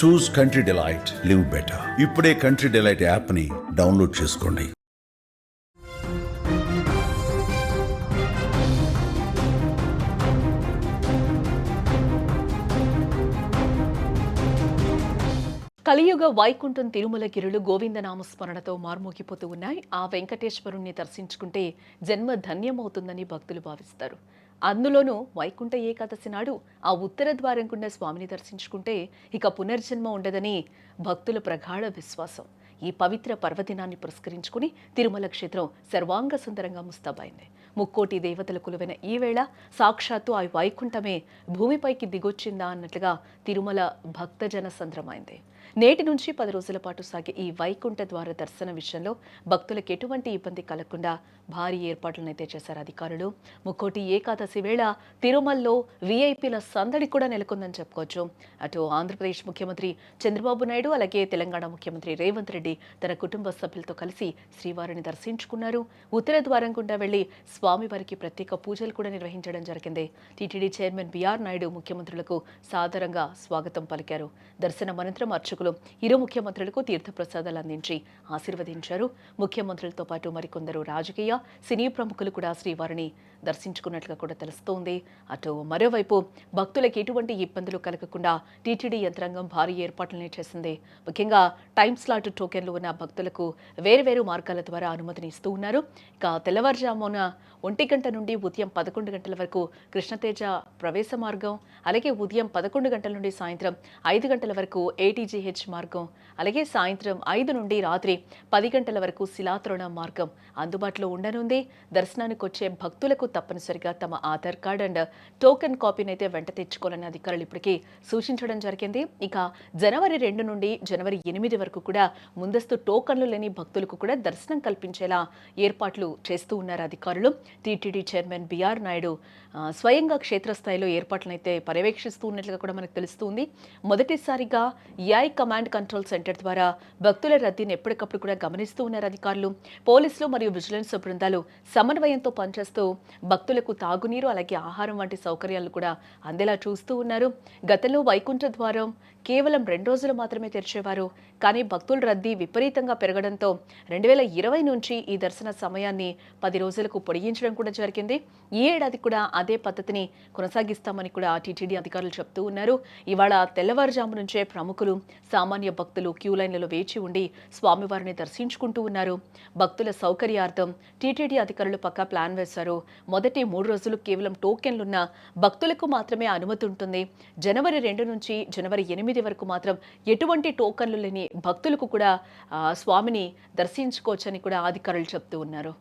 చూస్ country delight, live better. ఇప్పుడే country delight యాప్ని download చేసుకోండి. కలియుగ వైకుంఠం తిరుమలగిరులు గోవిందనామస్మరణతో మార్మోగిపోతూ ఉన్నాయి. ఆ వెంకటేశ్వరుణ్ణి దర్శించుకుంటే జన్మ ధన్యమవుతుందని భక్తులు భావిస్తారు. అందులోనూ వైకుంఠ ఏకాదశి నాడు ఆ ఉత్తర ద్వారం గుండా స్వామిని దర్శించుకుంటే ఇక పునర్జన్మ ఉండదని భక్తుల ప్రగాఢ విశ్వాసం. ఈ పవిత్ర పర్వదినాన్ని పురస్కరించుకుని తిరుమల క్షేత్రం సర్వాంగ సుందరంగా ముస్తాబైంది. ముక్కోటి దేవతల కొలువైన ఈ వేళ సాక్షాత్తు ఆ వైకుంఠమే భూమిపైకి దిగొచ్చిందా అన్నట్లుగా తిరుమల భక్తజన సంద్రమైంది. నేటి నుంచి 10 రోజుల పాటు సాగే ఈ వైకుంఠ ద్వార దర్శన విషయంలో భక్తులకు ఎటువంటి ఇబ్బంది కలగకుండా భారీ ఏర్పాట్లనైతే చేశారు అధికారులు. ముక్కోటి ఏకాదశి వేళ తిరుమలలో వీఐపీల సందడి కూడా నెలకొందని చెప్పుకోవచ్చు. అటు ఆంధ్రప్రదేశ్ ముఖ్యమంత్రి చంద్రబాబు నాయుడు, అలాగే తెలంగాణ ముఖ్యమంత్రి రేవంత్ రెడ్డి తన కుటుంబ సభ్యులతో కలిసి శ్రీవారిని దర్శించుకున్నారు. ఉత్తర ద్వారం గుండా వెళ్లి స్వామివారికి ప్రత్యేక పూజలు కూడా నిర్వహించడం జరిగింది. టీటీడీ చైర్మన్ బిఆర్ నాయుడు ముఖ్యమంత్రులకు సాదరంగా స్వాగతం పలికారు. దర్శనం అనంతరం అర్చకులు ఇరు ముఖ్యమంత్రులకు తీర్థప్రసాదాలు అందించి ఆశీర్వదించారు. ముఖ్యమంత్రులతో పాటు మరికొందరు రాజకీయ, సినీ ప్రముఖులు కూడా శ్రీవారిని దర్శించుకున్నట్లుగా కూడా తెలుస్తోంది. అటు మరోవైపు భక్తులకు ఎటువంటి ఇబ్బందులు కలగకుండా టీటీడీ యంత్రాంగం భారీ ఏర్పాట్లనే చేసింది. ముఖ్యంగా టైం స్లాట్ టోకెన్లు ఉన్న భక్తులకు వేర్వేరు మార్గాల ద్వారా అనుమతిని ఇస్తూ ఉన్నారు. ఇక తెల్లవారుజామున 1 గంట నుండి ఉదయం 11 గంటల వరకు కృష్ణతేజ ప్రవేశ మార్గం, అలాగే ఉదయం 11 గంటల నుండి సాయంత్రం 5 గంటల వరకు ఏటీజీహెచ్ మార్గం, అలాగే సాయంత్రం 5 నుండి రాత్రి 10 గంటల వరకు శిలాతోరణ మార్గం అందుబాటులో ఉండనుంది. దర్శనానికి వచ్చే భక్తులకు తప్పనిసరిగా తమ ఆధార్ కార్డ్ అండ్ టోకెన్ కాపీని అయితే వెంట తెచ్చుకోవాలని అధికారులు ఇప్పటికీ సూచించడం జరిగింది. ఇక జనవరి 2 నుండి జనవరి 8 వరకు కూడా ముందస్తు టోకన్లు లేని భక్తులకు కూడా దర్శనం కల్పించేలా ఏర్పాట్లు చేస్తూ ఉన్నారు అధికారులు. టీటీడీ చైర్మన్ బిఆర్ నాయుడు స్వయంగా క్షేత్రస్థాయిలో ఏర్పాట్లనైతే పర్యవేక్షిస్తూ ఉన్నట్లుగా కూడా మనకు తెలుస్తుంది. మొదటిసారిగా ఏఐ కమాండ్ కంట్రోల్ సెంటర్ ద్వారా భక్తుల రద్దీని ఎప్పటికప్పుడు కూడా గమనిస్తూ ఉన్నారు అధికారులు. పోలీసులు మరియు విజిలెన్స్ బృందాలు సమన్వయంతో పనిచేస్తూ భక్తులకు తాగునీరు, అలాగే ఆహారం వంటి సౌకర్యాలు కూడా అందేలా చూస్తూ ఉన్నారు. గతంలో వైకుంఠ ద్వారం కేవలం 2 రోజులు మాత్రమే తెరిచేవారు. కానీ భక్తుల రద్దీ విపరీతంగా పెరగడంతో 2020 నుంచి ఈ దర్శన సమయాన్ని 10 రోజులకు పొడిగించడం కూడా జరిగింది. ఈ ఏడాది కూడా అదే పద్ధతిని కొనసాగిస్తామని కూడా టీటీడీ అధికారులు చెప్తూ ఉన్నారు. ఇవాళ తెల్లవారుజాము నుంచే ప్రముఖులు, సామాన్య భక్తులు క్యూ లైన్లలో వేచి ఉండి స్వామివారిని దర్శించుకుంటూ ఉన్నారు. భక్తుల సౌకర్యార్థం టీటీడీ అధికారులు పక్కా ప్లాన్ వేశారు. మొదటి 3 రోజులు కేవలం టోకెన్లున్న భక్తులకు మాత్రమే అనుమతి ఉంటుంది. జనవరి 2 నుంచి జనవరి 8 వరకు మాత్రం ఎటువంటి టోకన్లు లేని భక్తులకు కూడా స్వామిని దర్శించుకోవచ్చని కూడా అధికారులు చెప్తూ ఉన్నారు.